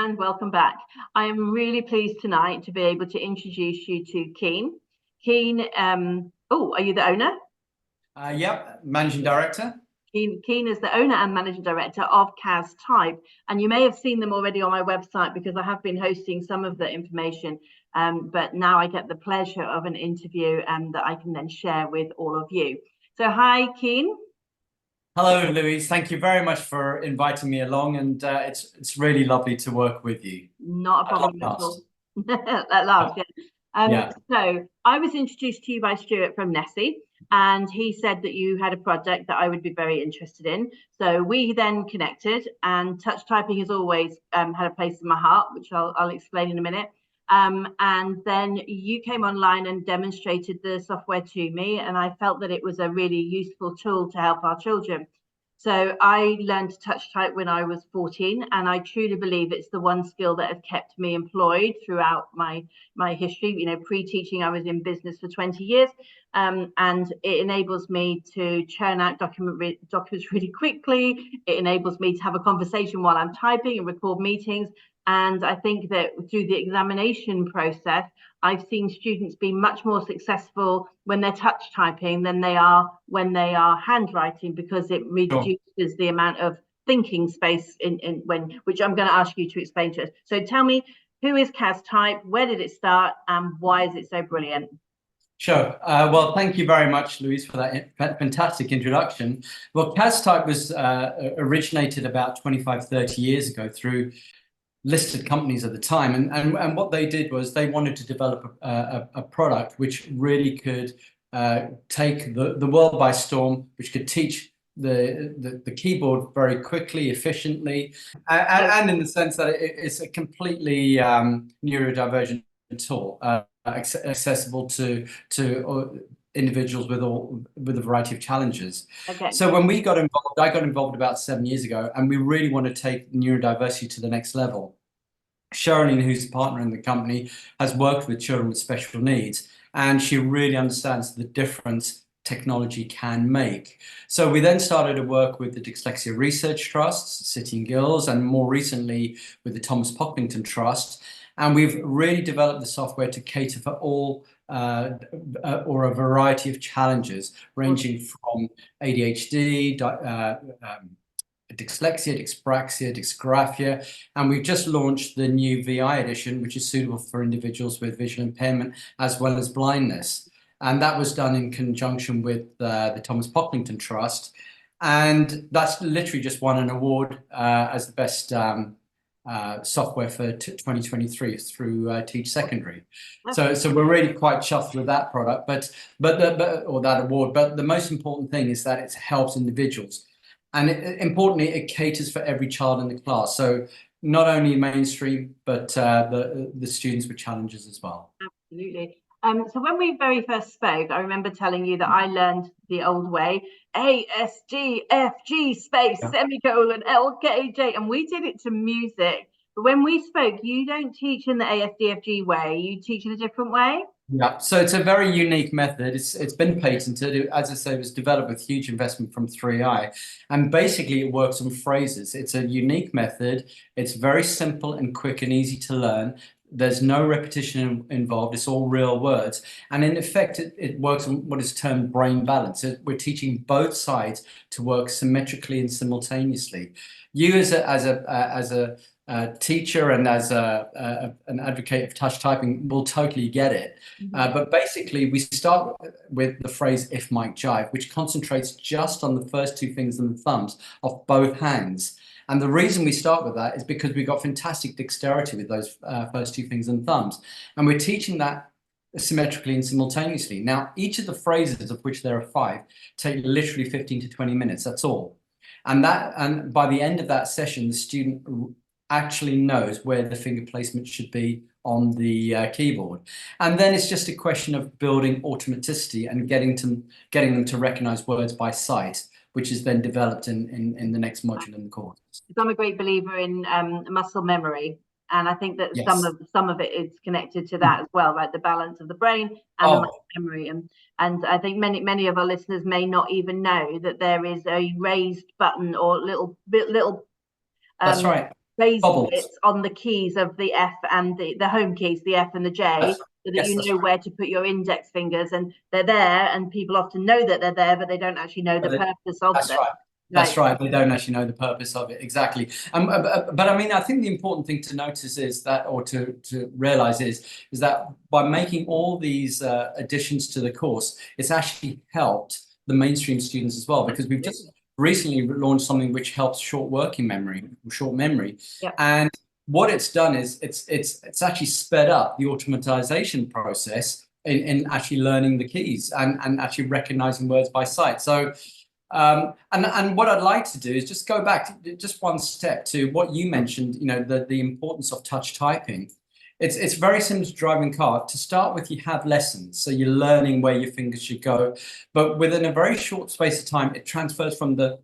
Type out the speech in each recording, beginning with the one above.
and welcome back. I am really pleased tonight to be able to introduce you to Keene. Keene, are you the owner? Yep, managing director. Keene is the owner and managing director of Kaz Type, and you may have seen them already on my website because I have been hosting some of the information, but now I get the pleasure of an interview that I can then share with all of you. So hi, Keene. Hello, Louise. Thank you very much for inviting me along, and it's really lovely to work with you. Not a problem at all. At last, yeah. So I was introduced to you by Stuart from Nessie, and he said that you had a project that I would be very interested in. So we then connected, and touch typing has always had a place in my heart, which I'll explain in a minute. And then you came online and demonstrated the software to me, and I felt that it was a really useful tool to help our children. So I learned to touch type when I was 14, and I truly believe it's the one skill that has kept me employed throughout my history. You know, pre-teaching, I was in business for 20 years, and it enables me to churn out documents really quickly. It enables me to have a conversation while I'm typing and record meetings. And I think that through the examination process, I've seen students be much more successful when they're touch typing than they are when they are handwriting, because it reduces the amount of thinking space which I'm going to ask you to explain to us. So tell me, who is Kaz Type? Where did it start? And why is it so brilliant? Sure. Well, thank you very much, Louise, for that fantastic introduction. Well, Kaz Type was originated about 25, 30 years ago through listed companies at the time, and what they did was they wanted to develop a product which really could take the world by storm, which could teach the keyboard very quickly, efficiently, and in the sense that it's a completely neurodivergent tool, accessible to individuals with a variety of challenges. Okay. So when we got involved, I got involved about 7 years ago, and we really want to take neurodiversity to the next level. Sherilyn, who's a partner in the company, has worked with children with special needs, and she really understands the difference technology can make. So we then started to work with the Dyslexia Research Trust, City and Guilds, and more recently with the Thomas Pocklington Trust. And we've really developed the software to cater for all or a variety of challenges, ranging from ADHD, dyslexia, dyspraxia, dysgraphia, and we've just launched the new VI edition, which is suitable for individuals with visual impairment as well as blindness. And that was done in conjunction with the Thomas Pocklington Trust, and that's literally just won an award as the best software for 2023 through Teach Secondary. So we're really quite chuffed with that product, or that award. But the most important thing is that it helps individuals, and importantly, it caters for every child in the class. So not only mainstream, but the students with challenges as well. Absolutely. So when we very first spoke, I remember telling you that I learned the old way, ASGFG space, semicolon, LKJ, and we did it to music. But when we spoke, you don't teach in the ASDFG way, you teach in a different way? Yeah, so it's a very unique method. It's been patented. As I say, it was developed with huge investment from 3i. And basically, it works on phrases. It's a unique method. It's very simple and quick and easy to learn. There's no repetition involved. It's all real words. And in effect, it works on what is termed brain balance. We're teaching both sides to work symmetrically and simultaneously. You as a teacher and as an advocate of touch typing will totally get it. But basically, we start with the phrase "if mic jive," which concentrates just on the first two fingers and the thumbs of both hands. And the reason we start with that is because we've got fantastic dexterity with those first two fingers and thumbs. And we're teaching that symmetrically and simultaneously. Now, each of the phrases, of which there are 5, take literally 15 to 20 minutes. That's all. And by the end of that session, the student actually knows where the finger placement should be on the keyboard. And then it's just a question of building automaticity and getting them to recognize words by sight, which is then developed in the next module in the course. I'm a great believer in muscle memory, and I think that some of it is connected to that as well, right? The balance of the brain and the muscle memory, and I think many of our listeners may not even know that there is a raised button or little That's right. bracelets on the keys of the F and the home keys, the F and the J, so that you know where to put your index fingers, and they're there, and people often know that they're there, but they don't actually know the purpose of them. That's right. They don't actually know the purpose of it. Exactly. But I mean, I think the important thing to notice is that, or to realize is that by making all these additions to the course, it's actually helped the mainstream students as well, because we've just recently launched something which helps short memory. And what it's done is it's actually sped up the automatization process in actually learning the keys and actually recognizing words by sight. So and what I'd like to do is just go back just one step to what you mentioned, you know, the importance of touch typing. It's very similar to driving a car. To start with, you have lessons, so you're learning where your fingers should go, but within a very short space of time, it transfers from the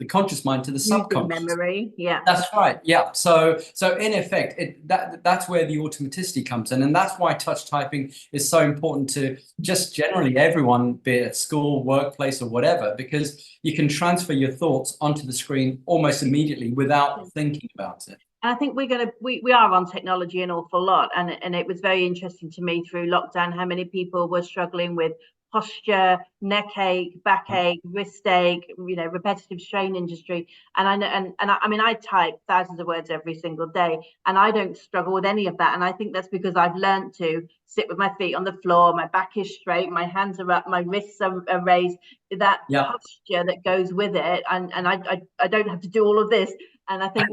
conscious mind to the subconscious memory. Yeah, that's right. Yeah. So in effect, that's where the automaticity comes in, and that's why touch typing is so important to just generally everyone, be it at school, workplace, or whatever, because you can transfer your thoughts onto the screen almost immediately without thinking about it. I think we are on technology an awful lot, and it was very interesting to me through lockdown how many people were struggling with posture, neck ache, backache, wrist ache, you know, repetitive strain industry. And I know, and I mean, I type thousands of words every single day, and I don't struggle with any of that. And I think that's because I've learned to sit with my feet on the floor, my back is straight, my hands are up, my wrists are raised. That posture that goes with it, and I don't have to do all of this. And I think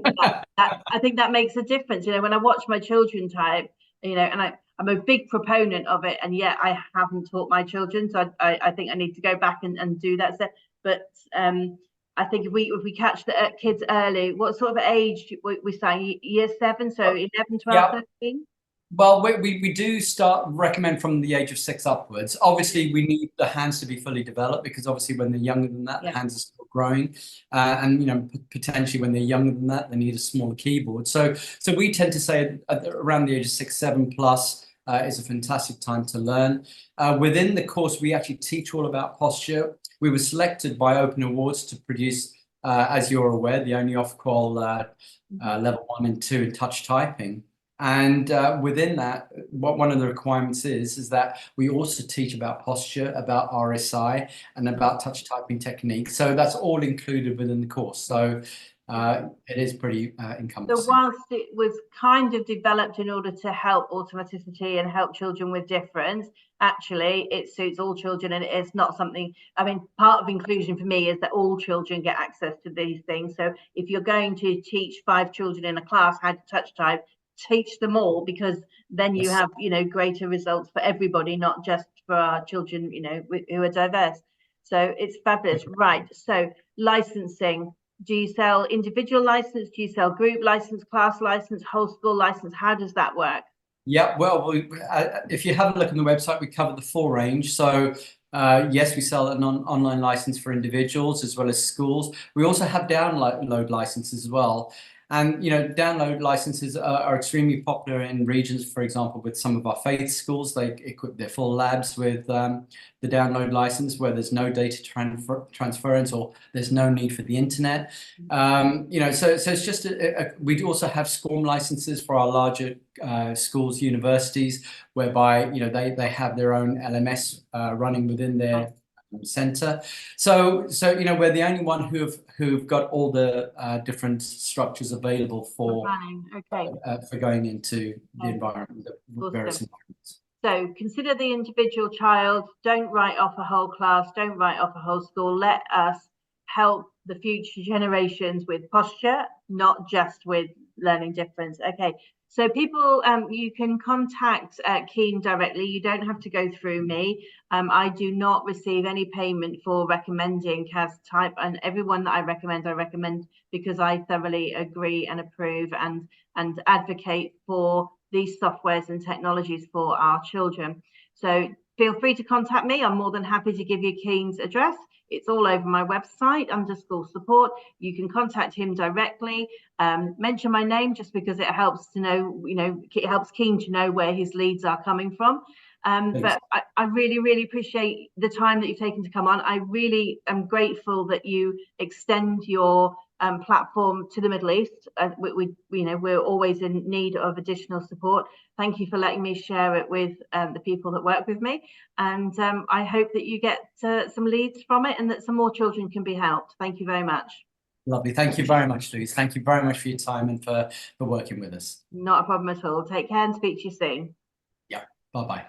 I think that makes a difference. You know, when I watch my children type, you know, and I'm a big proponent of it, and yet I haven't taught my children, so I think I need to go back and do that. So, but I think if we catch the kids early, what sort of age we say? Year 7, so 11, 12, 13? Well, we do recommend from the age of 6 upwards. Obviously, we need the hands to be fully developed, because obviously when they're younger than that, the hands are still growing, and you know, potentially when they're younger than that, they need a smaller keyboard. So we tend to say around the age of 6, 7 plus is a fantastic time to learn. Within the course, we actually teach all about posture. We were selected by Open Awards to produce, as you're aware, the only off-qual level 1 and 2 in touch typing. And within that, what one of the requirements is that we also teach about posture, about RSI, and about touch typing techniques. So that's all included within the course. So it is pretty encompassing. So whilst it was kind of developed in order to help automaticity and help children with difference, actually it suits all children, and it's not something, I mean, part of inclusion for me is that all children get access to these things. So if you're going to teach 5 children in a class how to touch type, teach them all, because then you have, you know, greater results for everybody, not just for our children, you know, who are diverse. So it's fabulous. Right. So licensing, do you sell individual license? Do you sell group license, class license, whole school license? How does that work? Yeah, well, if you have a look on the website, we cover the full range. So yes, we sell an online license for individuals as well as schools. We also have download licenses as well. And, you know, download licenses are extremely popular in regions, for example, with some of our faith schools. They equip their full labs with the download license, where there's no data transference, or there's no need for the internet. You know, so it's just, we do also have SCORM licenses for our larger schools, universities, whereby, you know, they have their own LMS running within their center. So you know, we're the only one who've got all the different structures available for going into the environment, the various environments. So consider the individual child. Don't write off a whole class. Don't write off a whole school. Let us help the future generations with posture, not just with learning difference. Okay. So people, you can contact Keene directly. You don't have to go through me. I do not receive any payment for recommending Kaz Type, and everyone that I recommend because I thoroughly agree and approve and advocate for these softwares and technologies for our children. So feel free to contact me. I'm more than happy to give you Keene's address. It's all over my website under school support. You can contact him directly. Mention my name just because it helps to know, you know, it helps Keene to know where his leads are coming from. But I really, really appreciate the time that you've taken to come on. I really am grateful that you extend your platform to the Middle East. We're always in need of additional support. Thank you for letting me share it with the people that work with me, and I hope that you get some leads from it and that some more children can be helped. Thank you very much. Lovely. Thank you very much, Louise. Thank you very much for your time and for working with us. Not a problem at all. Take care and speak to you soon. Yeah. Bye-bye.